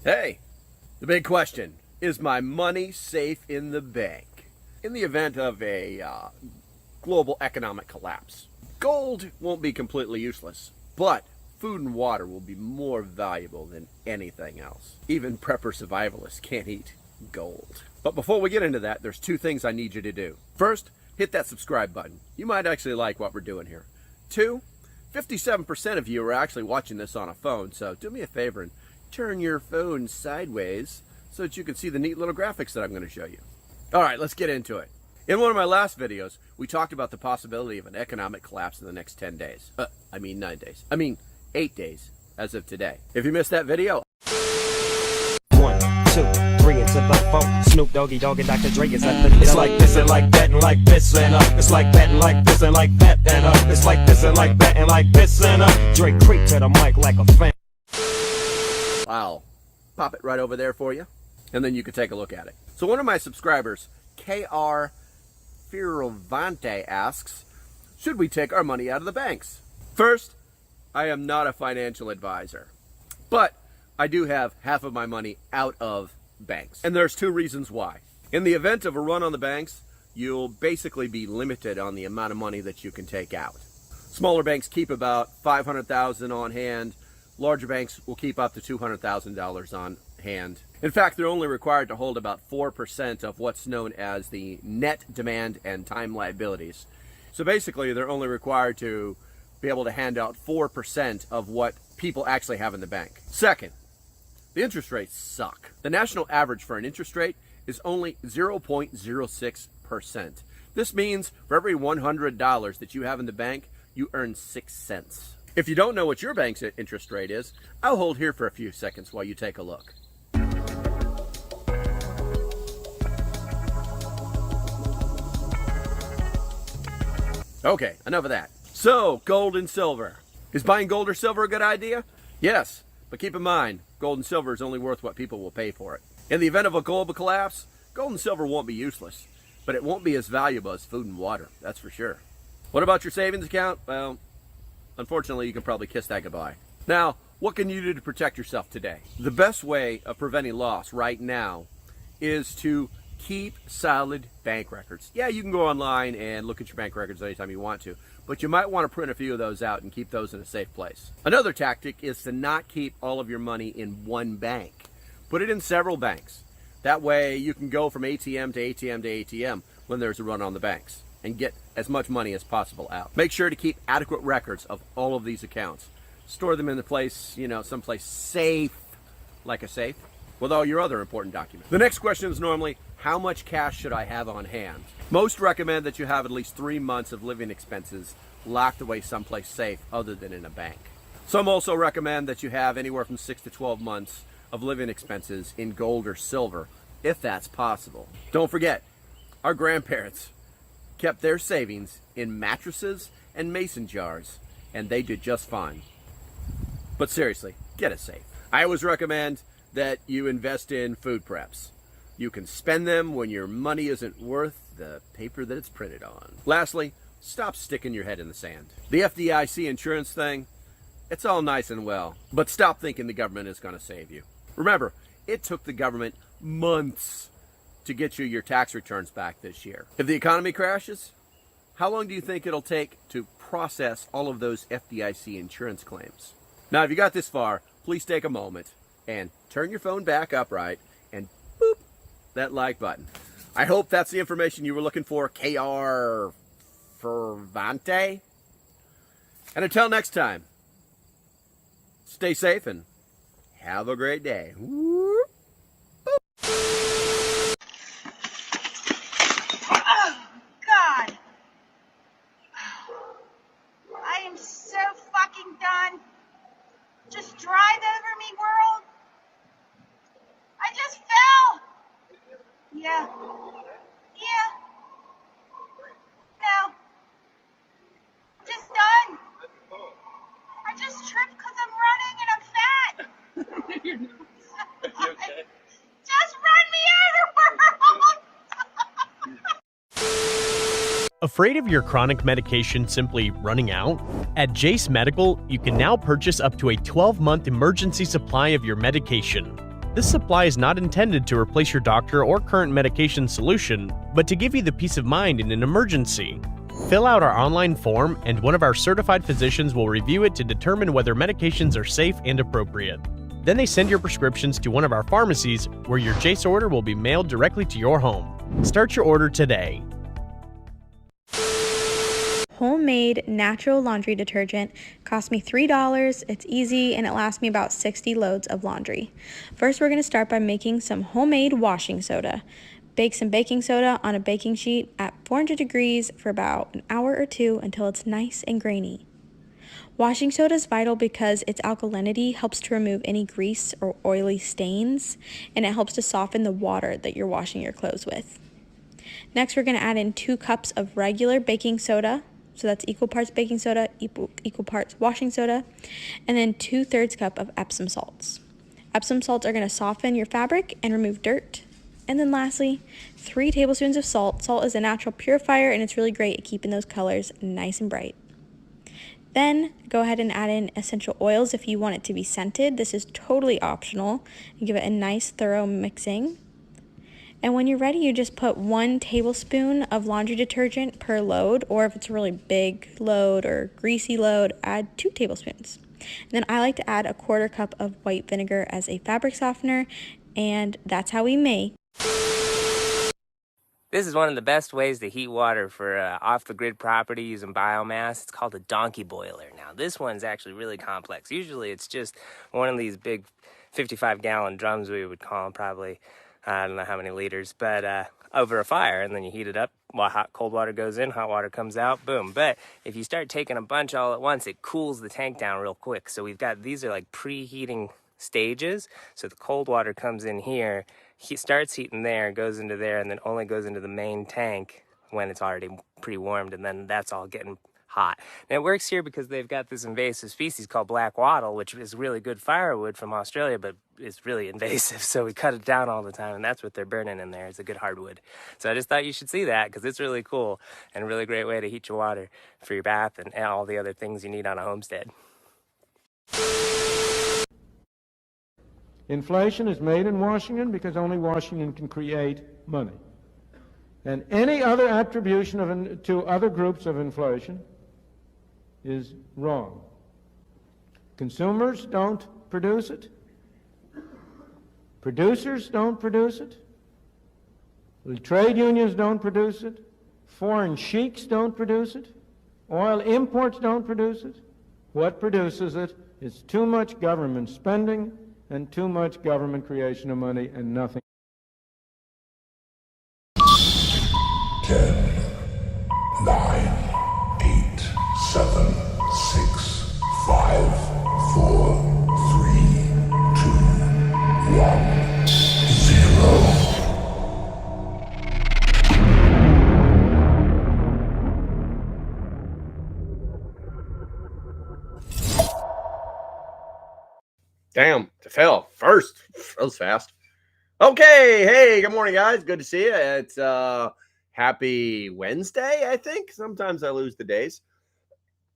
Hey, the big question, is my money safe in the bank? In the event of a global economic collapse, gold won't be completely useless, but food and water will be more valuable than anything else. Even prepper survivalists can't eat gold. But before we get into that, there's two things I need you to do. First, hit that subscribe button. You might actually like what we're doing here. Two, 57% of you are actually watching this on a phone, so do me a favor and turn your phone sideways so that you can see the neat little graphics that I'm going to show you. All right, let's get into it. In one of my last videos, we talked about the possibility of an economic collapse in the next 10 days. 9 days. 8 days as of today. If you missed that video, 1, 2, 3 into the 4. Snoop Doggy Dogg and Dr. Dre is at the It's like this and like that and like this and it's like that and like this and like that and it's like this and like that and like this and Dre creep to the mic like a fan. I'll pop it right over there for you, and then you can take a look at it. So one of my subscribers, KR Firavante, asks, should we take our money out of the banks? First, I am not a financial advisor, but I do have half of my money out of banks. And there's two reasons why. In the event of a run on the banks, you'll basically be limited on the amount of money that you can take out. Smaller banks keep about $500,000 on hand. Larger banks will keep up to $200,000 on hand. In fact, they're only required to hold about 4% of what's known as the net demand and time liabilities. So basically, they're only required to be able to hand out 4% of what people actually have in the bank. Second, the interest rates suck. The national average for an interest rate is only 0.06%. This means for every $100 that you have in the bank, you earn 6 cents. If you don't know what your bank's interest rate is, I'll hold here for a few seconds while you take a look. Okay, enough of that. So, gold and silver. Is buying gold or silver a good idea? Yes, but keep in mind, gold and silver is only worth what people will pay for it. In the event of a global collapse, gold and silver won't be useless, but it won't be as valuable as food and water, that's for sure. What about your savings account? Well, unfortunately, you can probably kiss that goodbye. Now, what can you do to protect yourself today? The best way of preventing loss right now is to keep solid bank records. Yeah, you can go online and look at your bank records anytime you want to, but you might want to print a few of those out and keep those in a safe place. Another tactic is to not keep all of your money in one bank. Put it in several banks. That way you can go from ATM to ATM to ATM when there's a run on the banks and get as much money as possible out. Make sure to keep adequate records of all of these accounts. Store them in the place, someplace safe, like a safe, with all your other important documents. The next question is normally, how much cash should I have on hand? Most recommend that you have at least 3 months of living expenses locked away someplace safe other than in a bank. Some also recommend that you have anywhere from 6 to 12 months of living expenses in gold or silver, if that's possible. Don't forget, our grandparents kept their savings in mattresses and mason jars, and they did just fine. But seriously, get a safe. I always recommend that you invest in food preps. You can spend them when your money isn't worth the paper that it's printed on. Lastly, stop sticking your head in the sand. The FDIC insurance thing, it's all nice and well, but stop thinking the government is going to save you. Remember, it took the government months to get you your tax returns back this year. If the economy crashes, how long do you think it'll take to process all of those FDIC insurance claims? Now, if you got this far, please take a moment and turn your phone back upright and boop that like button. I hope that's the information you were looking for, KR Fervante. And until next time, stay safe and have a great day. Whoop. Oh, God. I am so fucking done. Just drive over me, world. I just fell. Yeah. Yeah. No. Just done. I just tripped because I'm running and I'm fat. you okay? Just run me over, world. Afraid of your chronic medication simply running out? At Jace Medical, you can now purchase up to a 12-month emergency supply of your medication. This supply is not intended to replace your doctor or current medication solution, but to give you the peace of mind in an emergency. Fill out our online form, and one of our certified physicians will review it to determine whether medications are safe and appropriate. Then they send your prescriptions to one of our pharmacies, where your Jace order will be mailed directly to your home. Start your order today. Homemade natural laundry detergent cost me $3. It's easy and it lasts me about 60 loads of laundry. First, we're going to start by making some homemade washing soda. Bake some baking soda on a baking sheet at 400 degrees for about an hour or two until it's nice and grainy. Washing soda is vital because its alkalinity helps to remove any grease or oily stains, and it helps to soften the water that you're washing your clothes with. Next, we're going to add in 2 cups of regular baking soda. So that's equal parts baking soda, equal parts washing soda, and then 2/3 cup of Epsom salts. Epsom salts are going to soften your fabric and remove dirt. And then lastly, 3 tablespoons of salt. Salt is a natural purifier and it's really great at keeping those colors nice and bright. Then go ahead and add in essential oils if you want it to be scented. This is totally optional. You give it a nice thorough mixing. And when you're ready, you just put 1 tablespoon of laundry detergent per load, or if it's a really big load or greasy load, add 2 tablespoons. And then I like to add a 1/4 cup of white vinegar as a fabric softener, and that's how we make. This is one of the best ways to heat water for off-the-grid property using biomass. It's called a donkey boiler. Now, this one's actually really complex. Usually it's just one of these big 55-gallon drums, we would call them, probably, I don't know how many liters, but over a fire, and then you heat it up while cold water goes in, hot water comes out, boom. But if you start taking a bunch all at once, it cools the tank down real quick. So these are like preheating stages. So the cold water comes in here, starts heating there, goes into there, and then only goes into the main tank when it's already pre-warmed, and then that's all getting hot. And it works here because they've got this invasive species called black wattle, which is really good firewood from Australia, but it's really invasive, so we cut it down all the time, and that's what they're burning in there. It's a good hardwood. So I just thought you should see that because it's really cool and a really great way to heat your water for your bath and all the other things you need on a homestead. Inflation is made in Washington because only Washington can create money. And any other attribution to other groups of inflation is wrong. Consumers don't produce it. Producers don't produce it. The trade unions don't produce it. Foreign sheiks don't produce it. Oil imports don't produce it. What produces it is too much government spending and too much government creation of money and nothing. 10, 9, 8, 7, 6, 5, 4, 3, 2, 1, 0. Damn, it fell first. That was fast. Okay, hey, good morning, guys. Good to see you. It's happy Wednesday, I think. Sometimes I lose the days.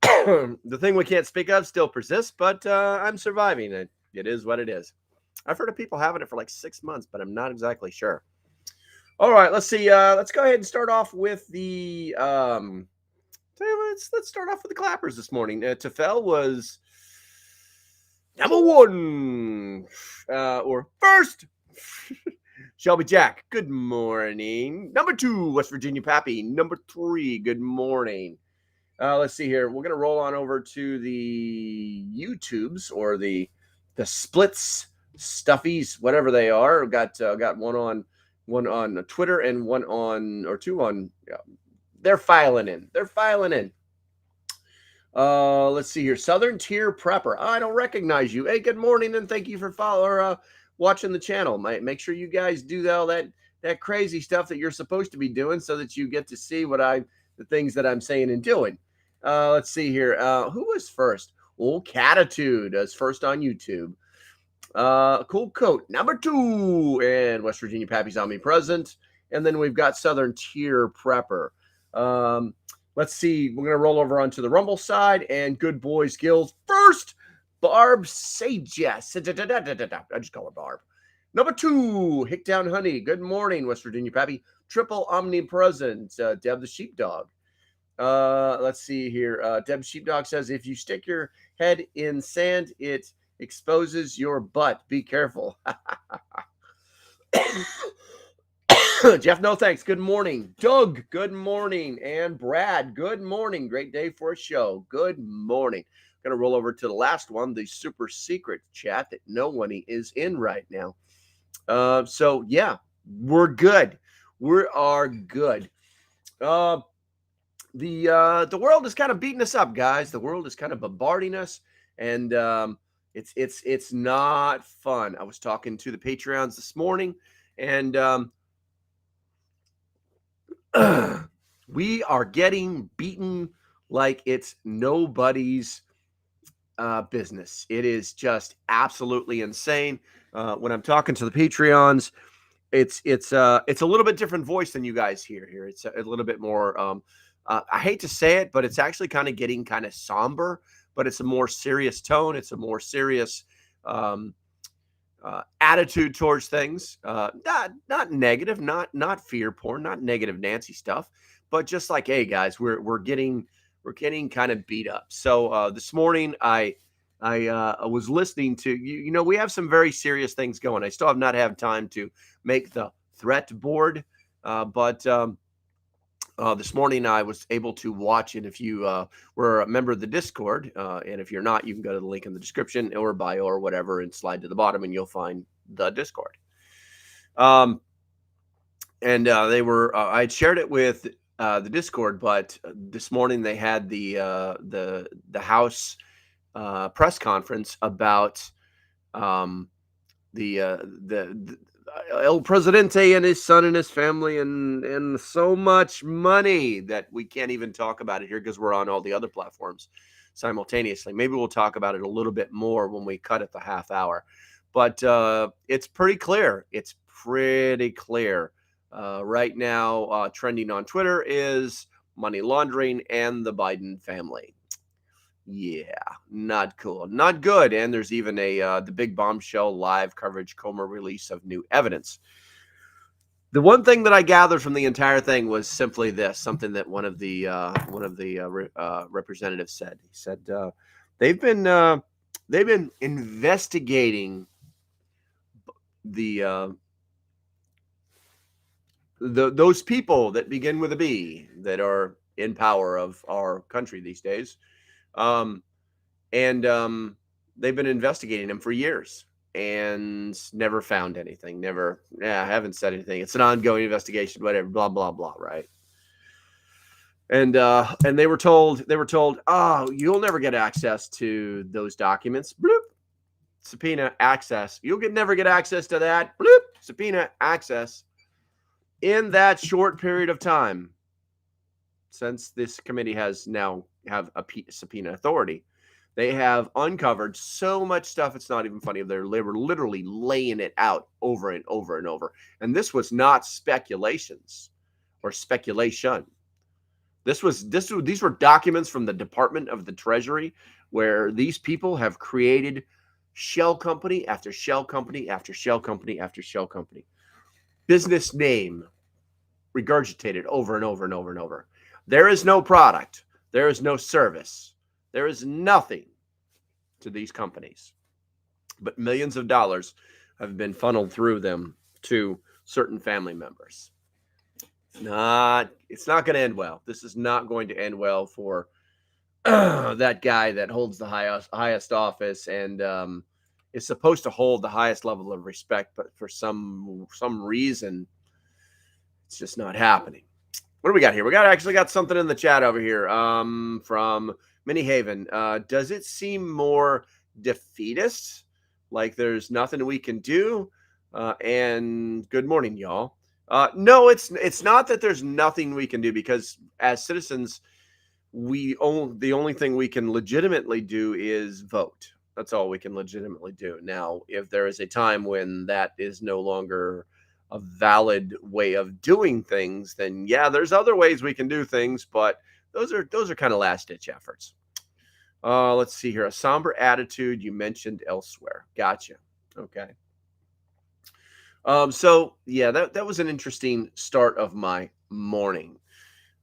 The thing we can't speak of still persists, but I'm surviving it. It is what it is. I've heard of people having it for like 6 months, but I'm not exactly sure. All right, let's see. Let's go ahead and start off with the let's start off with the clappers this morning. Tefel was number 1 or first. Shelby Jack, good morning. Number 2, West Virginia Pappy. Number 3, good morning. Let's see here. We're gonna roll on over to the YouTubes or the splits, stuffies, whatever they are. Got one on Twitter and two on. Yeah, they're filing in. Let's see here. Southern Tier Prepper. I don't recognize you. Hey, good morning, and thank you for watching the channel. Make sure you guys do all that crazy stuff that you're supposed to be doing so that you get to see the things that I'm saying and doing. Let's see here. Who was first? Old Catitude is first on YouTube. Cool Coat, number 2, and West Virginia Pappy's omnipresent. And then we've got Southern Tier Prepper. Let's see. We're going to roll over onto the Rumble side, and Good Boys Gills first. Barb Sages. I just call her Barb. Number 2, Hicktown Honey. Good morning, West Virginia Pappy. Triple omnipresent. Deb the Sheepdog. Let's see here. Deb Sheepdog says, if you stick your head in sand, it exposes your butt. Be careful. Jeff, no thanks. Good morning. Doug, good morning. And Brad, good morning. Great day for a show. Good morning. Going to roll over to the last one, the super secret chat that no one is in right now. So, yeah, we're good. We are good. The world is kind of beating us up, guys. The world is kind of bombarding us, and it's not fun. I was talking to the Patreons this morning, and we are getting beaten like it's nobody's business. It is just absolutely insane. When I'm talking to the Patreons, it's a little bit different voice than you guys hear here. It's a little bit more. I hate to say it, but it's actually kind of getting kind of somber. But it's a more serious tone. It's a more serious attitude towards things. Not negative, not fear porn, not negative Nancy stuff, but just like, hey guys, we're getting kind of beat up. So this morning I was listening to you know, we have some very serious things going. I still have not had time to make the threat board, but this morning I was able to watch it. If you were a member of the Discord, and if you're not, you can go to the link in the description or bio or whatever and slide to the bottom and you'll find the Discord. And they were I had shared it with the Discord, but this morning they had the House press conference about the El Presidente and his son and his family and so much money that we can't even talk about it here because we're on all the other platforms simultaneously. Maybe we'll talk about it a little bit more when we cut at the half hour, but it's pretty clear. It's pretty clear right now. Trending on Twitter is money laundering and the Biden family. Yeah, not cool, not good. And there's even the big bombshell live coverage Comer release of new evidence. The one thing that I gathered from the entire thing was simply this: something that one of the representatives said. He said they've been investigating those people that begin with a B that are in power of our country these days. They've been investigating him for years and never found anything. I haven't said anything. It's an ongoing investigation, whatever, blah, blah, blah. Right. And they were told, oh, you'll never get access to those documents. Bloop. Subpoena access. Never get access to that. Bloop. Subpoena access. In that short period of time, since this committee has now have a subpoena authority, they have uncovered so much stuff. It's not even funny. They were literally laying it out over and over and over. And this was not speculations or speculation. These were documents from the Department of the Treasury where these people have created shell company after shell company after shell company after shell company. Business name regurgitated over and over and over and over. There is no product. There is no service. There is nothing to these companies. But millions of dollars have been funneled through them to certain family members. It's not going to end well. This is not going to end well for that guy that holds the highest office and is supposed to hold the highest level of respect, but for some reason, it's just not happening. What do we got here? We actually got something in the chat over here from Minnie Haven. Does it seem more defeatist, like there's nothing we can do? And good morning, y'all. No, it's not that there's nothing we can do, because as citizens, the only thing we can legitimately do is vote. That's all we can legitimately do. Now, if there is a time when that is no longer a valid way of doing things, then yeah, there's other ways we can do things, but those are kind of last ditch efforts. Let's see here. A somber attitude you mentioned elsewhere. Gotcha. Okay. So yeah, that was an interesting start of my morning.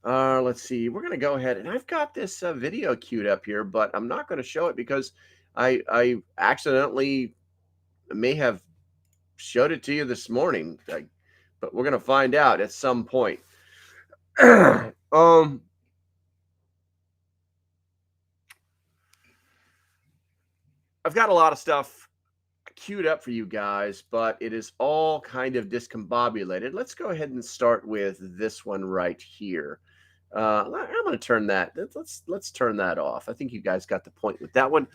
Let's see. We're gonna go ahead, and I've got this video queued up here, but I'm not going to show it because I accidentally may have showed it to you this morning. But we're gonna find out at some point. um, I've got a lot of stuff queued up for you guys, but it is all kind of discombobulated. Let's go ahead and start with this one right here. I'm going to turn that. Let's turn that off. I think you guys got the point with that one.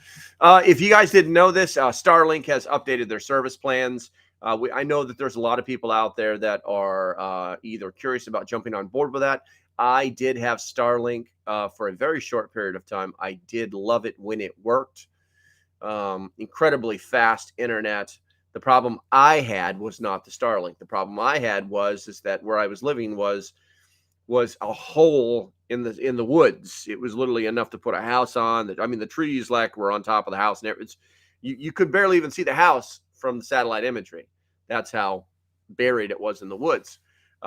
If you guys didn't know this, Starlink has updated their service plans. I know that there's a lot of people out there that are either curious about jumping on board with that. I did have Starlink for a very short period of time. I did love it when it worked. Incredibly fast internet. The problem I had was not the Starlink. The problem I had was that where I was living was a hole in the woods. It was literally enough to put a house on. I mean, the trees like were on top of the house, and you could barely even see the house from the satellite imagery. That's how buried it was in the woods.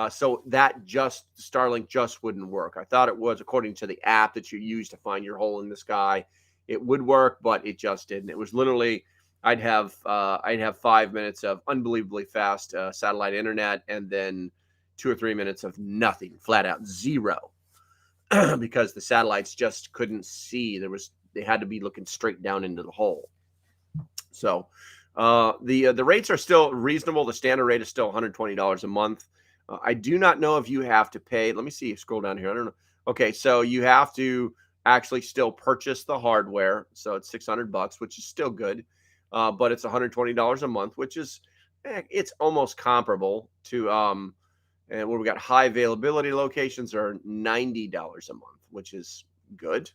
So Starlink just wouldn't work. I thought it was, according to the app that you use to find your hole in the sky, it would work, but it just didn't. It was literally, I'd have 5 minutes of unbelievably fast satellite internet, and then 2 or 3 minutes of nothing, flat out zero, because the satellites just couldn't see. They had to be looking straight down into the hole. So the rates are still reasonable. The standard rate is still $120 a month. I do not know if you have to pay. Let me see. Scroll down here. I don't know. Okay, so you have to actually still purchase the hardware. So it's $600, which is still good, but it's $120 a month, which is it's almost comparable to and where we got high availability locations are $90 a month, which is good.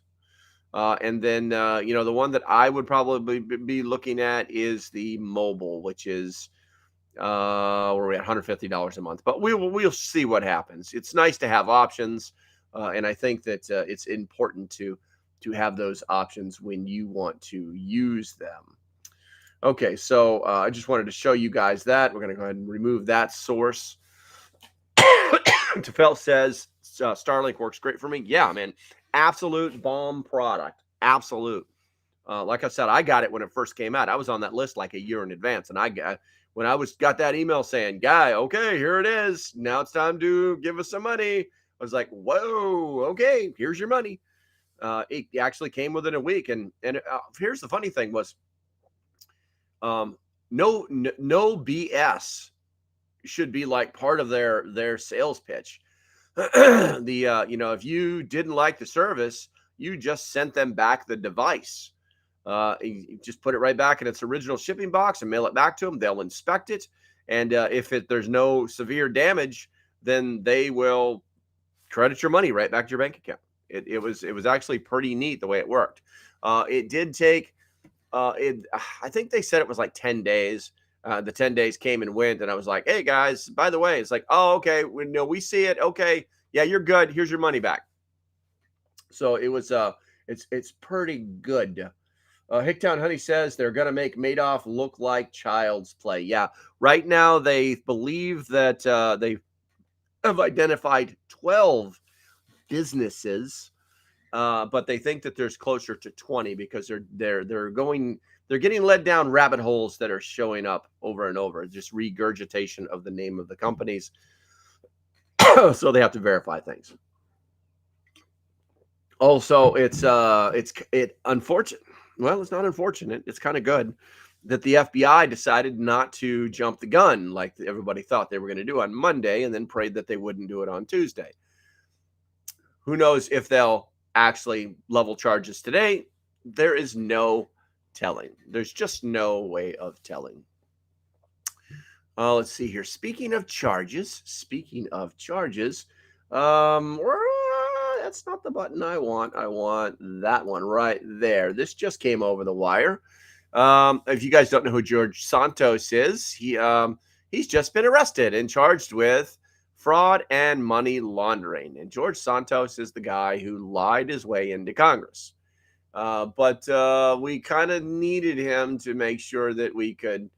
And then the one that I would probably be looking at is the mobile, which is where we're at $150 a month. But we'll see what happens. It's nice to have options. And I think that it's important to have those options when you want to use them. Okay, so I just wanted to show you guys that. We're going to go ahead and remove that source. Tefel says Starlink works great for me. Yeah, man, absolute bomb product. Absolute. Like I said, I got it when it first came out. I was on that list like a year in advance, and when I got that email saying, "Guy, okay, here it is. Now it's time to give us some money." I was like, whoa, okay, here's your money. It actually came within a week. And here's the funny thing was no BS should be like part of their sales pitch. If you didn't like the service, you just sent them back the device. You just put it right back in its original shipping box and mail it back to them. They'll inspect it. And if there's no severe damage, then they will credit your money right back to your bank account. It was actually pretty neat the way it worked. It did take I think they said it was like 10 days. The 10 days came and went, and I was like, "Hey guys, by the way," it's like, "Oh, okay, we see it. Okay, yeah, you're good. Here's your money back." So it was it's pretty good. Hicktown Honey says they're gonna make Madoff look like Child's Play. Yeah, right now they believe that they have identified 12 businesses, but they think that there's closer to 20 because they're getting led down rabbit holes that are showing up over and over, just regurgitation of the name of the companies. So they have to verify things. Also, it's unfortunate. Well, it's not unfortunate. It's kind of good that the FBI decided not to jump the gun like everybody thought they were going to do on Monday, and then prayed that they wouldn't do it on Tuesday. Who knows if they'll actually level charges today? There is no telling. There's just no way of telling. Let's see here. Speaking of charges, that's not the button I want. I want that one right there. This just came over the wire. If you guys don't know who George Santos is, he's just been arrested and charged with fraud and money laundering. And George Santos is the guy who lied his way into Congress. But we kind of needed him to make sure that we could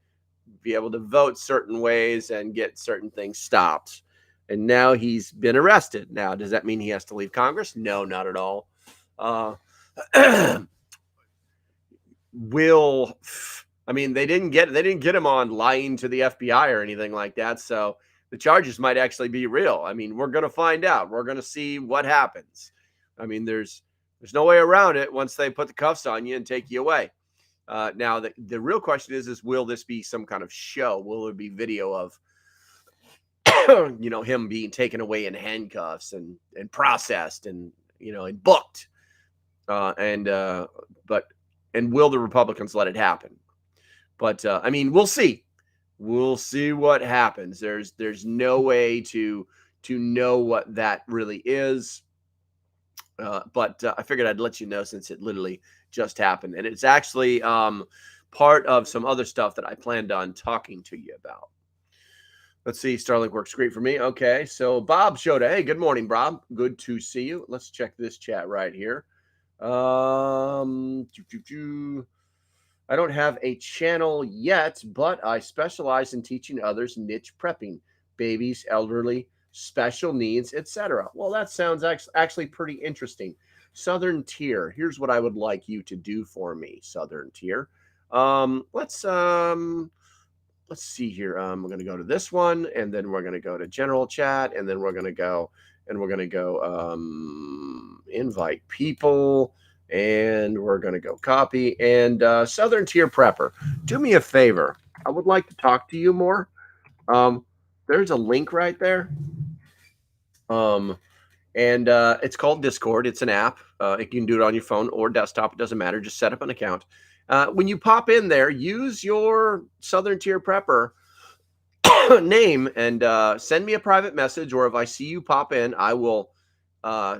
be able to vote certain ways and get certain things stopped. And now he's been arrested. Now, does that mean he has to leave Congress? No, not at all. They didn't get him on lying to the FBI or anything like that. So the charges might actually be real. I mean, we're going to find out. We're going to see what happens. I mean, there's no way around it once they put the cuffs on you and take you away. Now, the real question is will this be some kind of show? Will there be video of, him being taken away in handcuffs and processed and booked? And will the Republicans let it happen? But we'll see. We'll see what happens. There's no way to know what that really is. But I figured I'd let you know since it literally just happened. And it's actually part of some other stuff that I planned on talking to you about. Let's see. Starlink works great for me. Okay. So Bob showed up. Hey, good morning, Bob. Good to see you. Let's check this chat right here. I don't have a channel yet, but I specialize in teaching others niche prepping, babies, elderly, special needs, etc. Well, that sounds actually pretty interesting. Southern Tier. Here's what I would like you to do for me, Southern Tier. Let's see here. We're going to go to this one, and then we're going to go to general chat, and then we're going to go invite people, and we're going to go copy. And Southern Tier Prepper, do me a favor. I would like to talk to you more. There's a link right there. And it's called Discord. It's an app. You can do it on your phone or desktop. It doesn't matter. Just set up an account. When you pop in there, use your Southern Tier Prepper name and send me a private message, or if I see you pop in, I will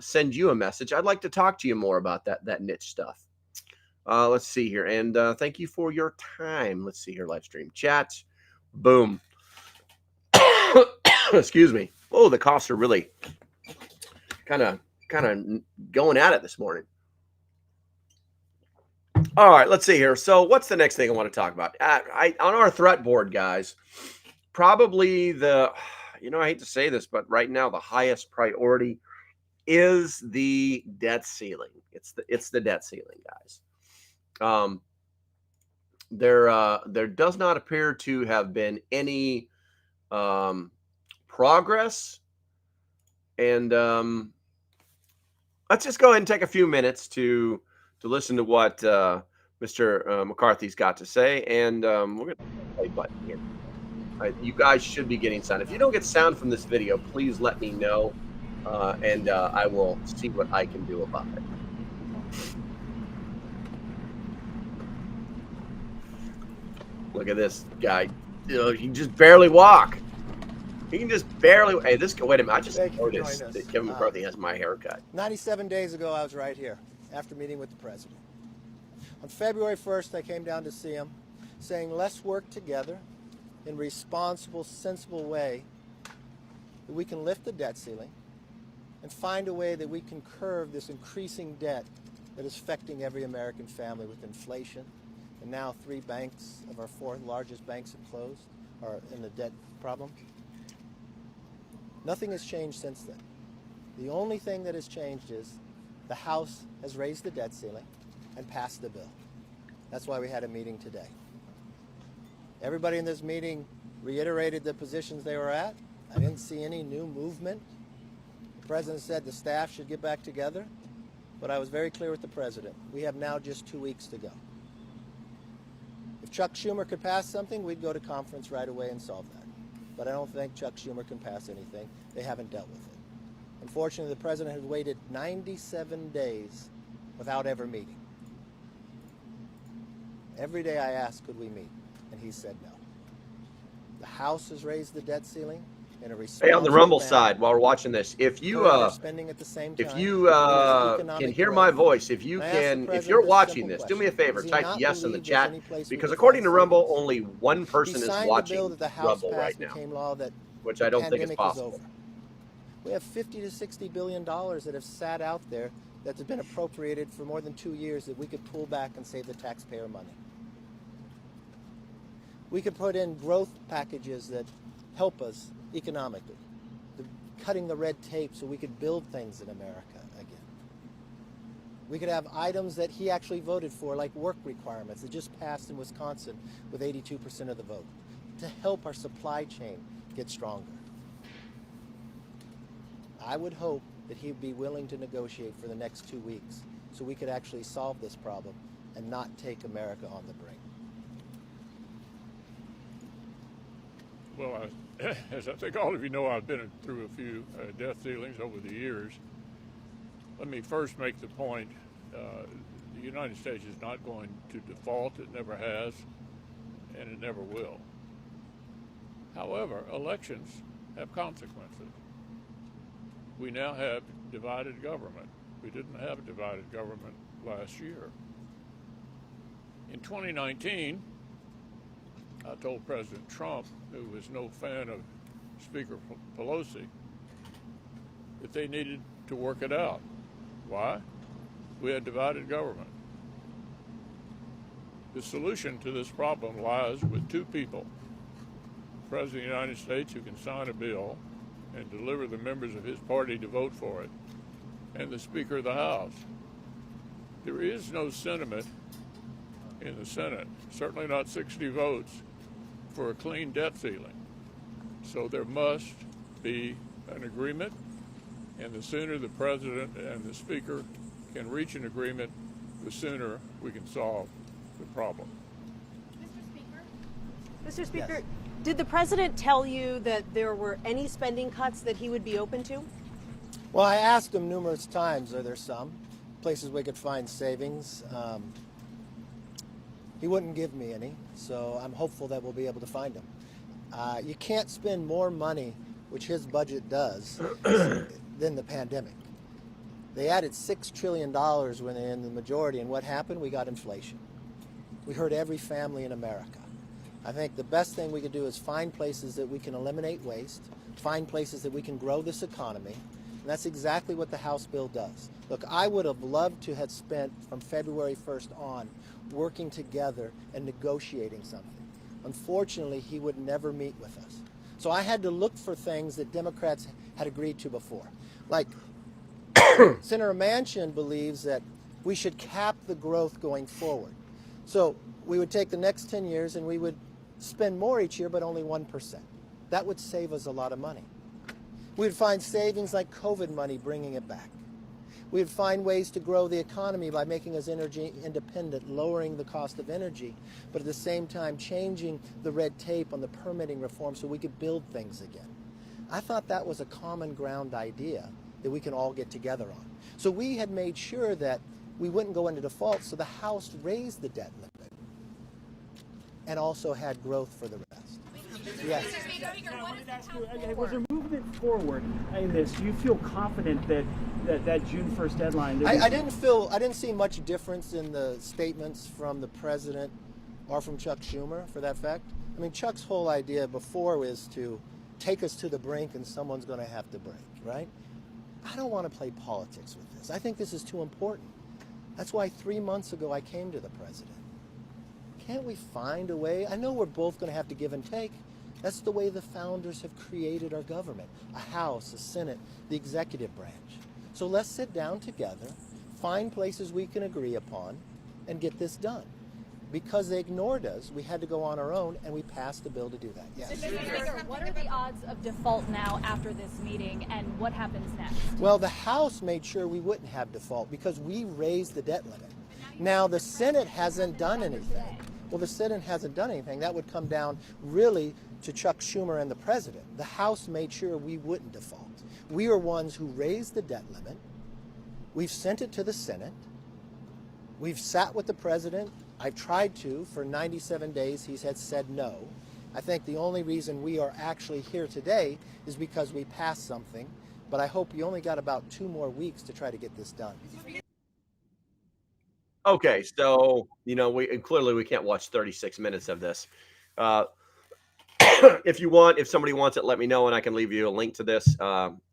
send you a message. I'd like to talk to you more about that niche stuff. Let's see here. And thank you for your time. Let's see here. Live stream chat. Boom. Excuse me. Oh, the coughs are really kind of going at it this morning. All right, let's see here. So what's the next thing I want to talk about? On our threat board, guys, probably I hate to say this, but right now the highest priority is the debt ceiling. It's the debt ceiling, guys. There does not appear to have been any progress. And let's just go ahead and take a few minutes to listen to what Mr. McCarthy's got to say. And we're going to play button here. You guys should be getting sound. If you don't get sound from this video, please let me know, and I will see what I can do about it. Look at this guy. He can just barely walk. He can just barely. Hey, wait a minute. I just noticed that Kevin McCarthy has my haircut. 97 days ago, I was right here after meeting with the president. On February 1st, I came down to see him, saying, let's work together in a responsible, sensible way that we can lift the debt ceiling and find a way that we can curb this increasing debt that is affecting every American family with inflation. And now 3 banks of our 4 largest banks have closed, or in the debt problem. Nothing has changed since then. The only thing that has changed is the House has raised the debt ceiling and passed the bill. That's why we had a meeting today. Everybody in this meeting reiterated the positions they were at. I didn't see any new movement. The president said the staff should get back together, but I was very clear with the president. We have now just 2 weeks to go. If Chuck Schumer could pass something, we'd go to conference right away and solve that. But I don't think Chuck Schumer can pass anything. They haven't dealt with it. Unfortunately, the president has waited 97 days without ever meeting. Every day I asked, could we meet? And he said no. The House has raised the debt ceiling in a responsible Hey, on the Rumble manner. side, while we're watching this, if you spending at the same if time, you there's can economic hear growth. my voice, if And I asked the you're president a watching simple this, do me a question. favor, Does he type not yes in the believe there's chat, any place we because can according to find Rumble, savings? only one person He is signed a bill watching that the House Rumble passed right now, became law that which I don't think is pandemic possible. over. We have $50 to $60 billion that have sat out there that have been appropriated for more than 2 years that we could pull back and save the taxpayer money. We could put in growth packages that help us economically, cutting the red tape so we could build things in America again. We could have items that he actually voted for, like work requirements that just passed in Wisconsin with 82% of the vote, to help our supply chain get stronger. I would hope that he'd be willing to negotiate for the next 2 weeks so we could actually solve this problem and not take America on the brink. Well, as I think all of you know, I've been through a few debt ceilings over the years. Let me first make the point, the United States is not going to default. It never has, and it never will. However, elections have consequences. We now have divided government. We didn't have a divided government last year. In 2019, I told President Trump, who was no fan of Speaker Pelosi, that they needed to work it out. Why? We had divided government. The solution to this problem lies with two people: the President of the United States, who can sign a bill and deliver the members of his party to vote for it, and the Speaker of the House. There is no sentiment in the Senate, certainly not 60 votes, for a clean debt ceiling. So there must be an agreement, and the sooner the President and the Speaker can reach an agreement, the sooner we can solve the problem. Mr. Speaker, Yes. Did the President tell you that there were any spending cuts that he would be open to? Well, I asked him numerous times, are there some places we could find savings? He wouldn't give me any, so I'm hopeful that we'll be able to find them. You can't spend more money, which his budget does, than the pandemic. They added $6 trillion when they're in the majority, and what happened? We got inflation. We hurt every family in America. I think the best thing we could do is find places that we can eliminate waste, find places that we can grow this economy, and that's exactly what the House bill does. Look, I would have loved to have spent from February 1st on working together and negotiating something. Unfortunately, he would never meet with us. So I had to look for things that Democrats had agreed to before. Like, Senator Manchin believes that we should cap the growth going forward. So we would take the next 10 years and we would spend more each year, but only 1%. That would save us a lot of money. We would find savings like COVID money, bringing it back. We would find ways to grow the economy by making us energy independent, lowering the cost of energy, but at the same time changing the red tape on the permitting reform so we could build things again. I thought that was a common ground idea that we can all get together on. So we had made sure that we wouldn't go into default, so the House raised the debt limit and also had growth for the rest. Yes. Was there movement forward in this? Do you feel confident that that June 1st deadline? I didn't see much difference in the statements from the president or from Chuck Schumer, for that fact. I mean, Chuck's whole idea before was to take us to the brink and someone's going to have to break, right? I don't want to play politics with this. I think this is too important. That's why 3 months ago I came to the president. Can't we find a way? I know we're both going to have to give and take. That's the way the founders have created our government. A House, a Senate, the executive branch. So let's sit down together, find places we can agree upon, and get this done. Because they ignored us, we had to go on our own, and we passed the bill to do that. Yes. Mr. Speaker, what are the odds of default now after this meeting, and what happens next? Well, the House made sure we wouldn't have default because we raised the debt limit. Now, the Senate hasn't done anything. Well, the Senate hasn't done anything. That would come down really to Chuck Schumer and the president. The House made sure we wouldn't default. We are ones who raised the debt limit. We've sent it to the Senate. We've sat with the president. I've tried to. For 97 days, he has said no. I think the only reason we are actually here today is because we passed something. But I hope you only got about 2 more weeks to try to get this done. Okay, so we clearly we can't watch 36 minutes of this. If somebody wants it, let me know, and I can leave you a link to this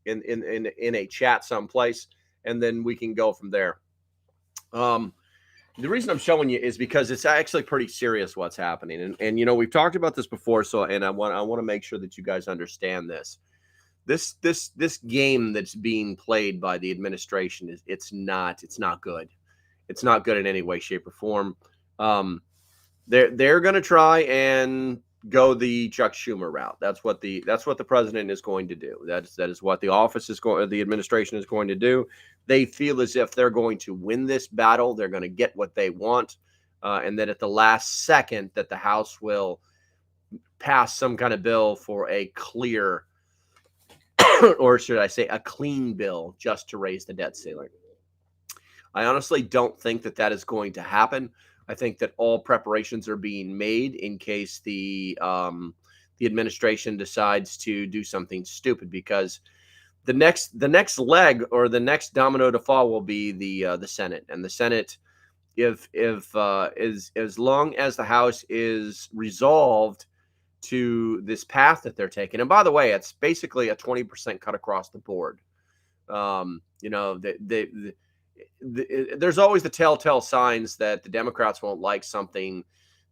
in a chat someplace, and then we can go from there. the reason I'm showing you is because it's actually pretty serious what's happening. And you know, we've talked about this before, so and I want to make sure that you guys understand this. This game that's being played by the administration it's not good. It's not good in any way, shape, or form. They're going to try and go the Chuck Schumer route. That's what the president is going to do. That is what the administration is going to do. They feel as if they're going to win this battle. They're going to get what they want, and that at the last second that the House will pass some kind of bill for a clear, or should I say a clean bill, just to raise the debt ceiling. I honestly don't think that is going to happen. I think that all preparations are being made in case the administration decides to do something stupid, because the next leg or the next domino to fall will be the Senate. And the Senate, if as long as the House is resolved to this path that they're taking, and by the way, it's basically a 20% cut across the board. You know, there's always the telltale signs that the Democrats won't like something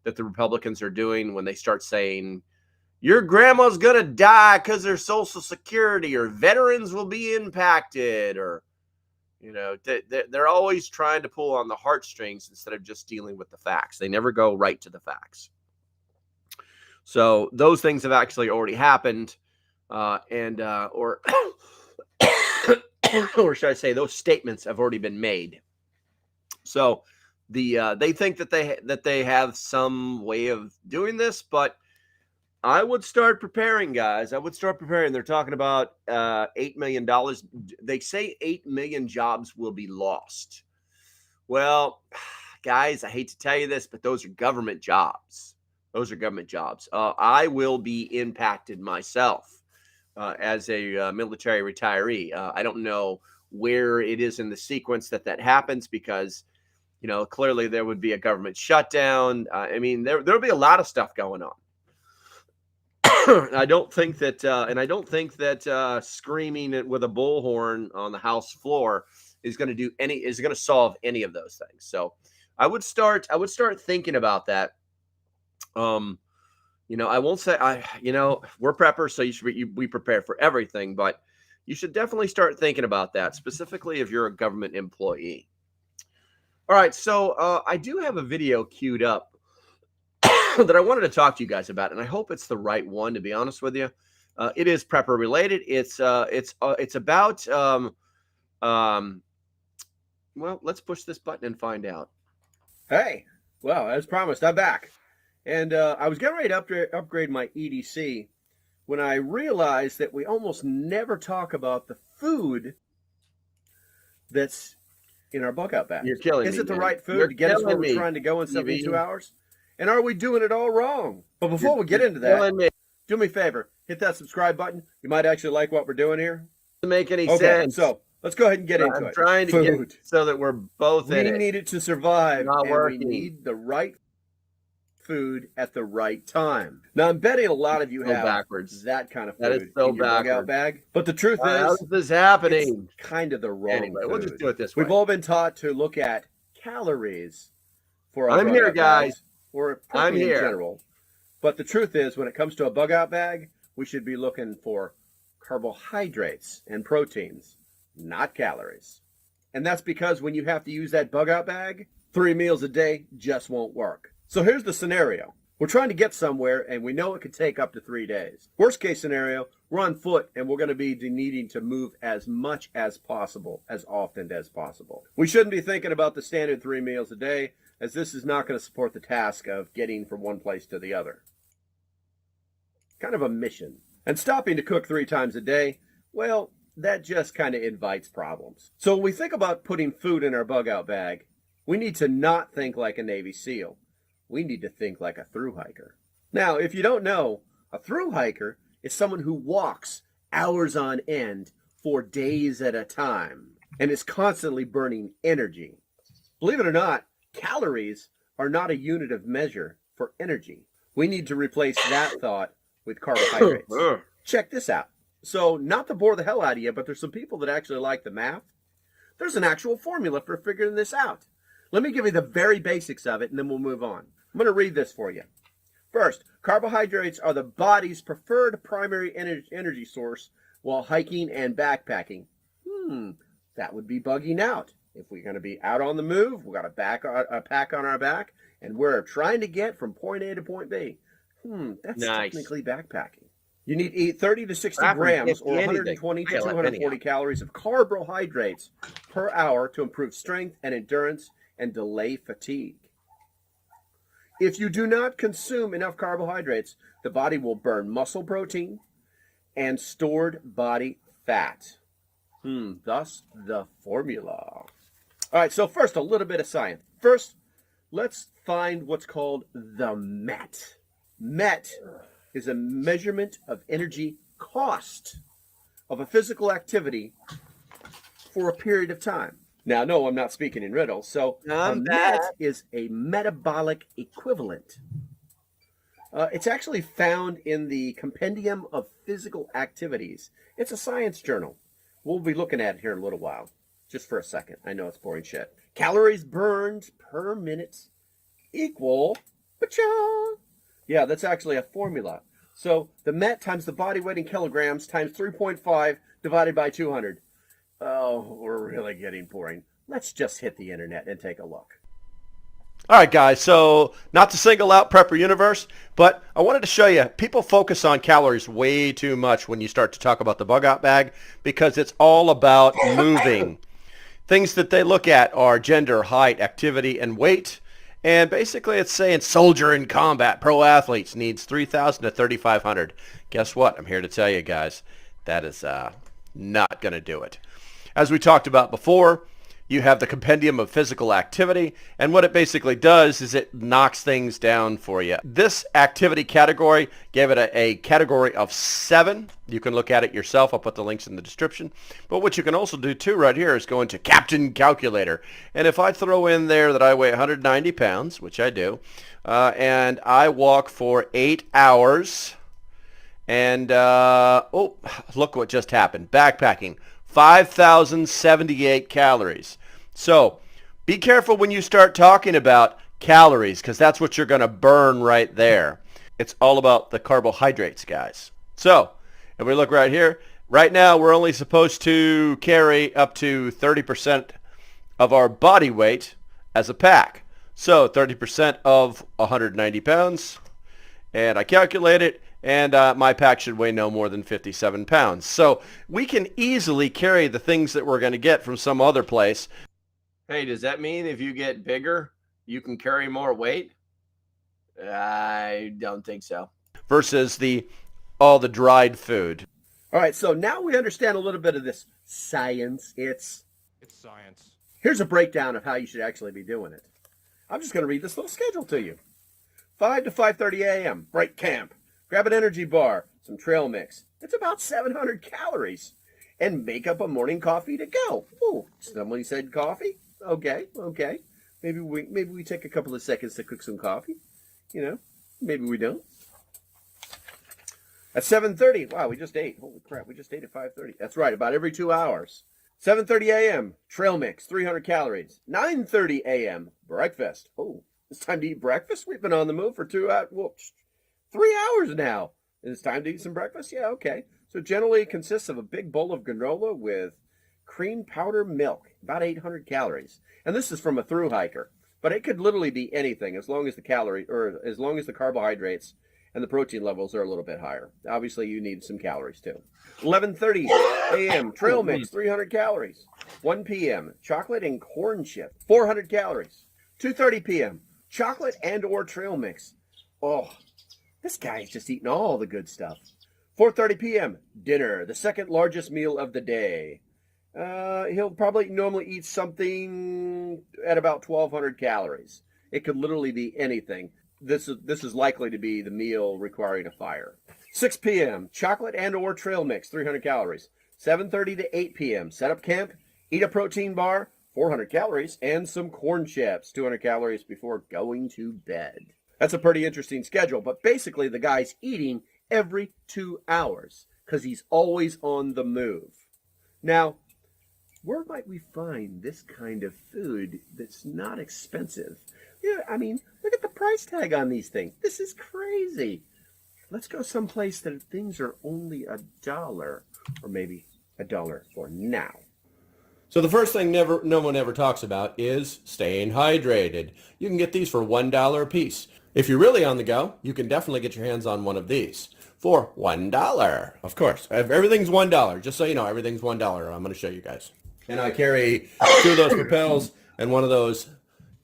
that the Republicans are doing when they start saying, your grandma's going to die because their Social Security, or veterans will be impacted, or, you know, they're always trying to pull on the heartstrings instead of just dealing with the facts. They never go right to the facts. So those things have actually already happened, or or should I say, those statements have already been made. So they think that they have some way of doing this, but I would start preparing, guys. I would start preparing. They're talking about $8 million. They say 8 million jobs will be lost. Well, guys, I hate to tell you this, but those are government jobs. Those are government jobs. I will be impacted myself as a military retiree. I don't know where it is in the sequence that happens, because, you know, clearly there would be a government shutdown. I mean, there'll be a lot of stuff going on. I don't think that screaming it with a bullhorn on the House floor is going to solve any of those things. So I would start thinking about that. You know, I won't say we're preppers, so we prepare for everything, but you should definitely start thinking about that, specifically if you're a government employee. All right, so I do have a video queued up that I wanted to talk to you guys about, and I hope it's the right one, to be honest with you. It is prepper related. It's about well, let's push this button and find out. Hey, well, as promised, I'm back. And I was getting ready to upgrade my EDC when I realized that we almost never talk about the food that's in our bug out bags. You're killing me. Is it the right food to get us where we're trying to go in 72 hours? And are we doing it all wrong? But before we get into that, do me a favor, hit that subscribe button. You might actually like what we're doing here. Doesn't make any sense. So let's go ahead and get into it. I'm trying to get it so that we're both in it. We need it to survive. Not working. We need the right food at the right time. Now, I'm betting a lot of you have that kind of food. That is so in your bug-out bag. But the truth is, how is this happening? It's kind of the wrong food. We'll just do it this way. We've all been taught to look at calories for our bug-out bags, or in general. But the truth is, when it comes to a bug-out bag, we should be looking for carbohydrates and proteins, not calories. And that's because when you have to use that bug-out bag, 3 meals a day just won't work. So here's the scenario. We're trying to get somewhere, and we know it could take up to 3 days. Worst case scenario, we're on foot, and we're going to be needing to move as much as possible, as often as possible. We shouldn't be thinking about the standard 3 meals a day, as this is not going to support the task of getting from one place to the other. Kind of a mission. And stopping to cook 3 times a day, well, that just kind of invites problems. So when we think about putting food in our bug-out bag, we need to not think like a Navy SEAL. We need to think like a thru hiker. Now, if you don't know, a thru hiker is someone who walks hours on end for days at a time and is constantly burning energy. Believe it or not, calories are not a unit of measure for energy. We need to replace that thought with carbohydrates. Check this out. So, not to bore the hell out of you, but there's some people that actually like the math. There's an actual formula for figuring this out. Let me give you the very basics of it, and then we'll move on. I'm going to read this for you. First, carbohydrates are the body's preferred primary energy source while hiking and backpacking. That would be bugging out. If we're going to be out on the move, we've got a pack on our back, and we're trying to get from point A to point B. That's technically backpacking. You need to eat 30 to 60 grams or 120 to 240 calories of carbohydrates per hour to improve strength and endurance and delay fatigue. If you do not consume enough carbohydrates, the body will burn muscle protein and stored body fat. Thus the formula. All right, so first, a little bit of science. First, let's find what's called the MET. MET is a measurement of energy cost of a physical activity for a period of time. Now, no, I'm not speaking in riddles. So a MET is a metabolic equivalent. It's actually found in the Compendium of Physical Activities. It's a science journal. We'll be looking at it here in a little while. Just for a second. I know it's boring shit. Calories burned per minute equal... Yeah, that's actually a formula. So the MET times the body weight in kilograms times 3.5 divided by 200. Oh, we're really getting boring. Let's just hit the internet and take a look. All right, guys, so not to single out Prepper Universe, but I wanted to show you, people focus on calories way too much when you start to talk about the bug out bag because it's all about moving. Things that they look at are gender, height, activity, and weight. And basically it's saying soldier in combat, pro athletes needs 3,000 to 3,500. Guess what? I'm here to tell you guys, that is not going to do it. As we talked about before, you have the Compendium of Physical Activity, and what it basically does is it knocks things down for you. This activity category gave it a category of 7. You can look at it yourself. I'll put the links in the description. But what you can also do too right here is go into Captain Calculator. And if I throw in there that I weigh 190 pounds, which I do, and I walk for 8 hours, and oh, look what just happened. Backpacking. 5,078 calories. So be careful when you start talking about calories because that's what you're going to burn right there. It's all about the carbohydrates, guys. So if we look right here, right now we're only supposed to carry up to 30% of our body weight as a pack. So 30% of 190 pounds. And I calculate it. And my pack should weigh no more than 57 pounds. So we can easily carry the things that we're going to get from some other place. Hey, does that mean if you get bigger, you can carry more weight? I don't think so. Versus all the dried food. All right, so now we understand a little bit of this science. It's science. Here's a breakdown of how you should actually be doing it. I'm just going to read this little schedule to you. 5 to 5:30 a.m., break camp. Grab an energy bar, some trail mix. It's about 700 calories. And make up a morning coffee to go. Ooh, somebody said coffee? Okay. Maybe we take a couple of seconds to cook some coffee. You know, maybe we don't. At 7:30, wow, we just ate. Holy crap, we just ate at 5:30. That's right, about every 2 hours. 7:30 a.m., trail mix, 300 calories. 9:30 a.m., breakfast. Oh, it's time to eat breakfast? We've been on the move for 3 hours now. It's time to eat some breakfast? Yeah, okay. So generally it consists of a big bowl of granola with cream powder milk, about 800 calories. And this is from a thru hiker. But it could literally be anything as long as the carbohydrates and the protein levels are a little bit higher. Obviously you need some calories too. 11:30 a.m. trail mix, 300 calories. 1 p.m. chocolate and corn chip, 400 calories. 2:30 p.m. chocolate and or trail mix. Oh, this guy's just eating all the good stuff. 4:30 p.m. dinner, the second largest meal of the day. He'll probably normally eat something at about 1,200 calories. It could literally be anything. This is likely to be the meal requiring a fire. 6 p.m. chocolate and or trail mix, 300 calories. 7:30 to 8 p.m. set up camp, eat a protein bar, 400 calories, and some corn chips, 200 calories before going to bed. That's a pretty interesting schedule, but basically the guy's eating every 2 hours because he's always on the move. Now, where might we find this kind of food that's not expensive? Yeah, I mean, look at the price tag on these things. This is crazy. Let's go someplace that things are only $1, or maybe $1 for now. So the first thing no one ever talks about is staying hydrated. You can get these for $1 a piece. If you're really on the go, you can definitely get your hands on one of these for $1. Of course, everything's $1. Just so you know, everything's $1. I'm going to show you guys. And I carry 2 of those Propels and 1 of those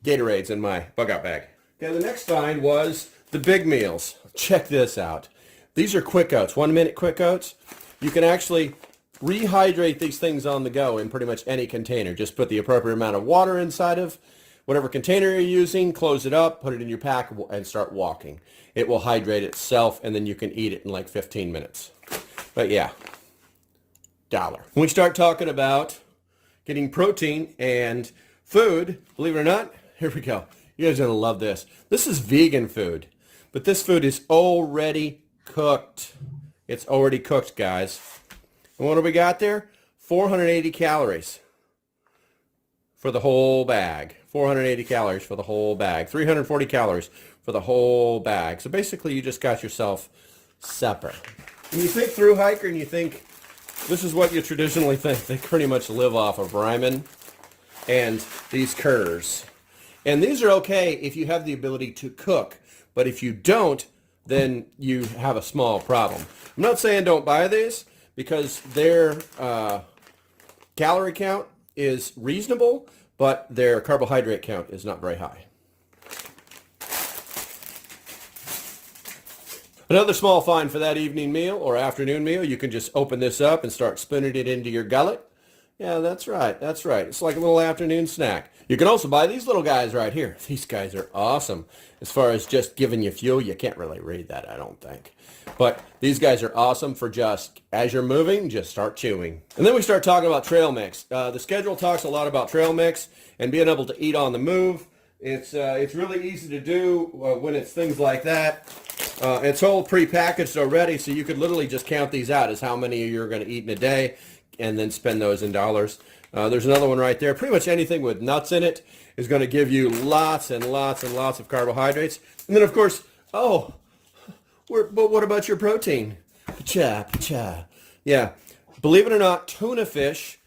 Gatorades in my bug out bag. Okay, the next find was the big meals. Check this out. These are quick oats, 1 minute quick oats. You can actually rehydrate these things on the go in pretty much any container. Just put the appropriate amount of water inside of whatever container you're using, close it up, put it in your pack, and start walking. It will hydrate itself, and then you can eat it in like 15 minutes. But yeah, $1. When we start talking about getting protein and food, believe it or not, here we go. You guys are going to love this. This is vegan food, but this food is already cooked. It's already cooked, guys. And what do we got there? 480 calories for the whole bag. 480 calories for the whole bag. 340 calories for the whole bag. So basically, you just got yourself supper. When you think through hiker and you think this is what you traditionally think, they pretty much live off of ramen and these Kurs. And these are okay if you have the ability to cook, but if you don't, then you have a small problem. I'm not saying don't buy these, because their calorie count is reasonable, but their carbohydrate count is not very high. Another small find for that evening meal or afternoon meal, you can just open this up and start spooning it into your gullet. Yeah, that's right. That's right. It's like a little afternoon snack. You can also buy these little guys right here. These guys are awesome. As far as just giving you fuel, you can't really read that, I don't think. But these guys are awesome for just, as you're moving, just start chewing. And then we start talking about trail mix. The schedule talks a lot about trail mix and being able to eat on the move. It's really easy to do when it's things like that. It's all pre-packaged already, so you could literally just count these out as how many you're going to eat in a day and then spend those in dollars. There's another one right there. Pretty much anything with nuts in it is going to give you lots and lots and lots of carbohydrates. And then, of course, but what about your protein? Pacha, pacha. Yeah, believe it or not, tuna fish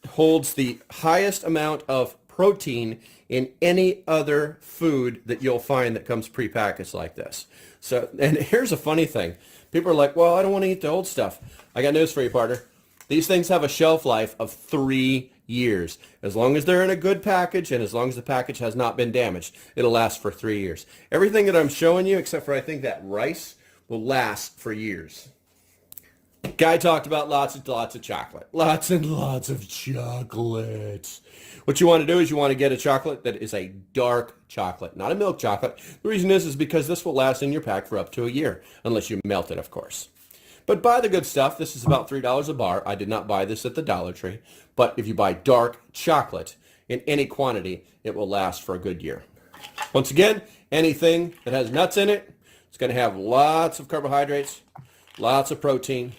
holds the highest amount of protein in any other food that you'll find that comes prepackaged like this. So, and here's a funny thing. People are like, well, I don't want to eat the old stuff. I got news for you, partner. These things have a shelf life of 3 years. As long as they're in a good package and as long as the package has not been damaged, it'll last for 3 years. Everything that I'm showing you, except for I think that rice, will last for years. Guy talked about lots of chocolate. Lots and lots of chocolate. What you want to do is you want to get a chocolate that is a dark chocolate, not a milk chocolate. The reason is because this will last in your pack for up to a year, unless you melt it, of course. But buy the good stuff. This is about $3 a bar. I did not buy this at the Dollar Tree. But if you buy dark chocolate in any quantity, it will last for a good year. Once again, anything that has nuts in it, it's going to have lots of carbohydrates, lots of protein,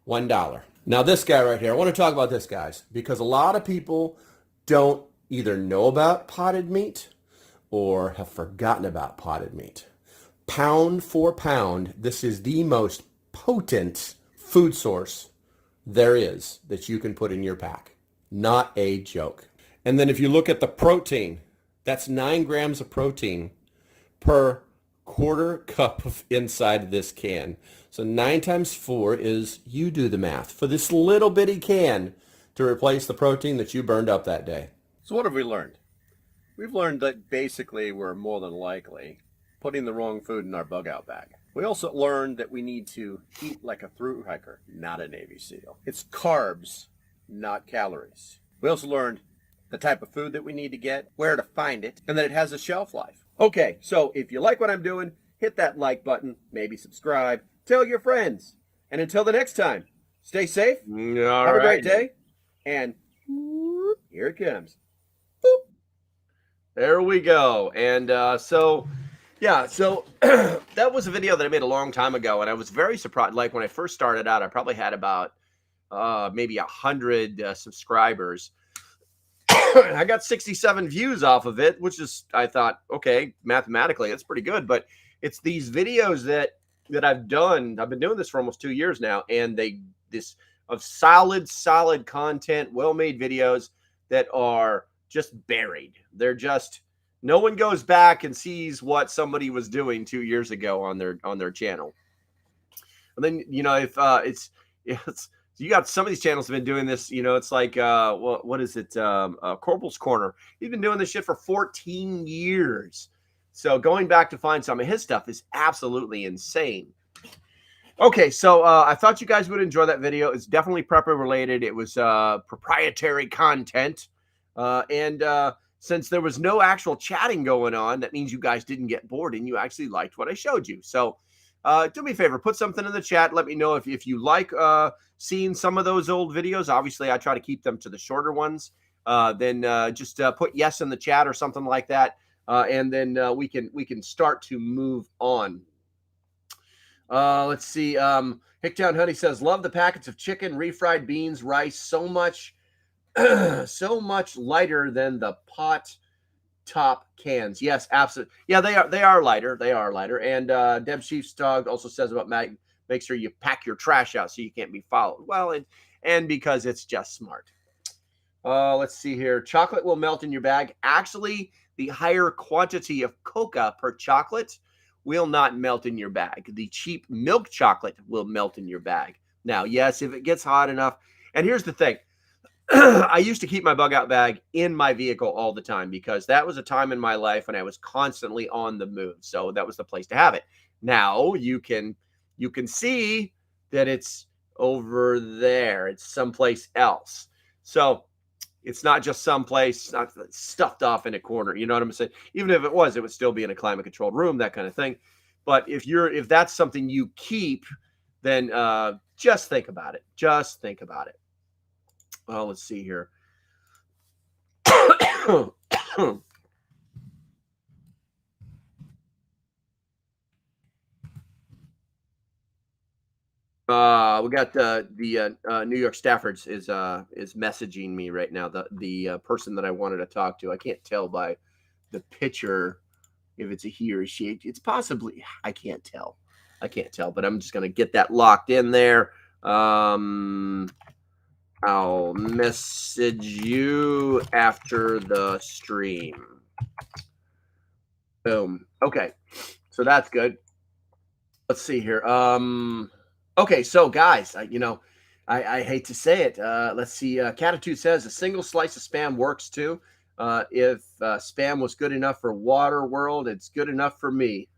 $1. Now this guy right here, I want to talk about this, guys, because a lot of people don't either know about potted meat or have forgotten about potted meat. Pound for pound, this is the most potent food source there is that you can put in your pack. Not a joke. And then if you look at the protein, that's 9 grams of protein per quarter cup of inside this can. So 9 times 4 is, you do the math, for this little bitty can to replace the protein that you burned up that day. So what have we learned? We've learned that basically we're more than likely putting the wrong food in our bug out bag. We also learned that we need to eat like a through hiker, not a Navy SEAL. It's carbs, not calories. We also learned the type of food that we need to get, where to find it, and that it has a shelf life. Okay, so if you like what I'm doing, hit that like button, maybe subscribe, tell your friends. And until the next time, stay safe, have a great day, and here it comes. Boop. There we go. And so that was a video that I made a long time ago, and I was very surprised. Like when I first started out, I probably had about maybe 100 subscribers. I got 67 views off of it, which is, I thought, okay, mathematically, that's pretty good. But it's these videos that I've done. I've been doing this for almost 2 years now, and this of solid content, well-made videos that are just buried. They're just, no one goes back and sees what somebody was doing 2 years ago on their channel. And then, you know, if it's you got some of these channels have been doing this, you know, it's like, what is it? Corporal's Corner. He's been doing this shit for 14 years. So going back to find some of his stuff is absolutely insane. Okay, so I thought you guys would enjoy that video. It's definitely prepper related. It was proprietary content. And since there was no actual chatting going on, that means you guys didn't get bored and you actually liked what I showed you. So do me a favor, put something in the chat. Let me know if you like seeing some of those old videos. Obviously, I try to keep them to the shorter ones. Then just put yes in the chat or something like that. And then we can start to move on. Let's see. Hicktown Honey says, love the packets of chicken, refried beans, rice. So much, so much lighter than the pot top cans. Yes, absolutely. Yeah, they are lighter. They are lighter. And Deb Chief's dog also says about make sure you pack your trash out so you can't be followed. Well, and because it's just smart. Let's see here. Chocolate will melt in your bag. Actually, the higher quantity of coca per chocolate will not melt in your bag. The cheap milk chocolate will melt in your bag. Now, yes, if it gets hot enough. And here's the thing. I used to keep my bug out bag in my vehicle all the time because that was a time in my life when I was constantly on the move. So that was the place to have it. Now you can see that it's over there. It's someplace else. So it's not just someplace, not stuffed off in a corner. You know what I'm saying? Even if it was, it would still be in a climate controlled room, that kind of thing. But if that's something you keep, then just think about it. Just think about it. Well, let's see here. We got the New York Staffords is messaging me right now. The person that I wanted to talk to. I can't tell by the picture if it's a he or a she. It's possibly, I can't tell, but I'm just gonna get that locked in there. I'll message you after the stream. Boom. Okay, so that's good. Let's see here. Okay, so guys, I hate to say it. Let's see. Catitude says a single slice of Spam works too. If Spam was good enough for Water World, it's good enough for me.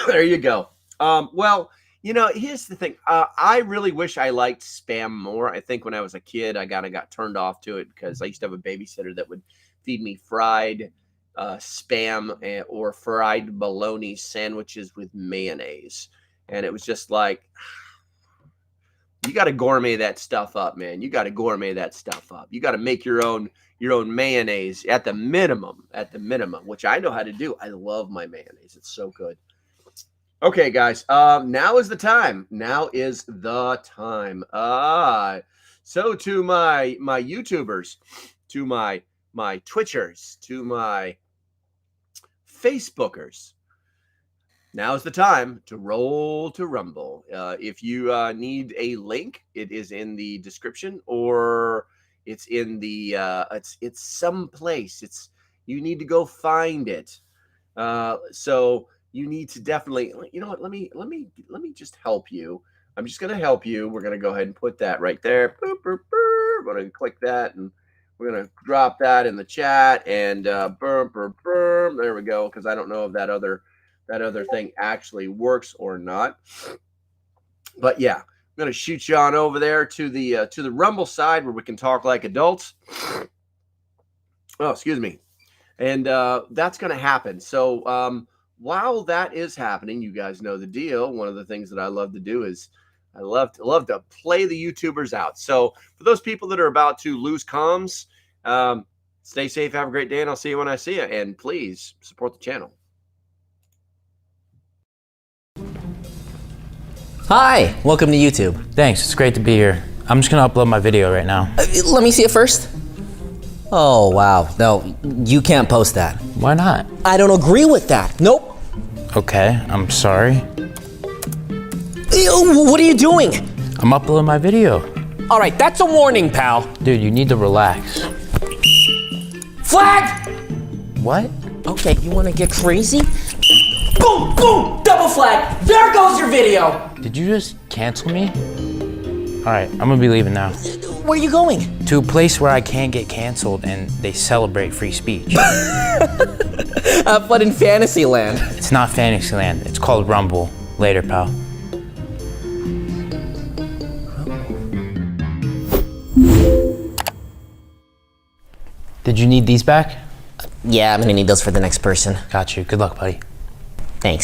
There you go. Well, here's the thing. I really wish I liked Spam more. I think when I was a kid, I kind of got turned off to it because I used to have a babysitter that would feed me fried Spam or fried bologna sandwiches with mayonnaise. And it was just like, you got to gourmet that stuff up, man. You got to gourmet that stuff up. You got to make your own mayonnaise at the minimum, which I know how to do. I love my mayonnaise. It's so good. Okay, guys. Now is the time. So to my YouTubers, to my Twitchers, to my Facebookers, now's the time to roll to Rumble. If you need a link, it is in the description, or it's in the it's someplace. You need to go find it. So you need to definitely, you know what? Let me just help you. I'm just gonna help you. We're gonna go ahead and put that right there. Boop, boop, boop. We're gonna click that, and we're gonna drop that in the chat. And boom, boom, boom. There we go. Because I don't know if that other thing actually works or not. But yeah, I'm gonna shoot you on over there to the Rumble side where we can talk like adults. Oh, excuse me. And that's gonna happen. So while that is happening, you guys know the deal. One of the things that I love to do is I love to play the YouTubers out. So for those people that are about to lose comms, stay safe, have a great day, and I'll see you when I see you. And please support the channel. Hi, welcome to YouTube. Thanks, it's great to be here. I'm just gonna upload my video right now. Let me see it first. Oh, wow. No, you can't post that. Why not? I don't agree with that. Nope. Okay, I'm sorry. What are you doing? I'm uploading my video. All right, that's a warning, pal. Dude, you need to relax. Flag! What? Okay, you wanna get crazy? Boom, boom, double flag. There goes your video. Did you just cancel me? All right, I'm gonna be leaving now. Where are you going? To a place where I can't get canceled and they celebrate free speech. Have fun in Fantasyland. It's not Fantasyland, it's called Rumble. Later, pal. Did you need these back? Yeah, I'm gonna need those for the next person. Got you. Good luck, buddy.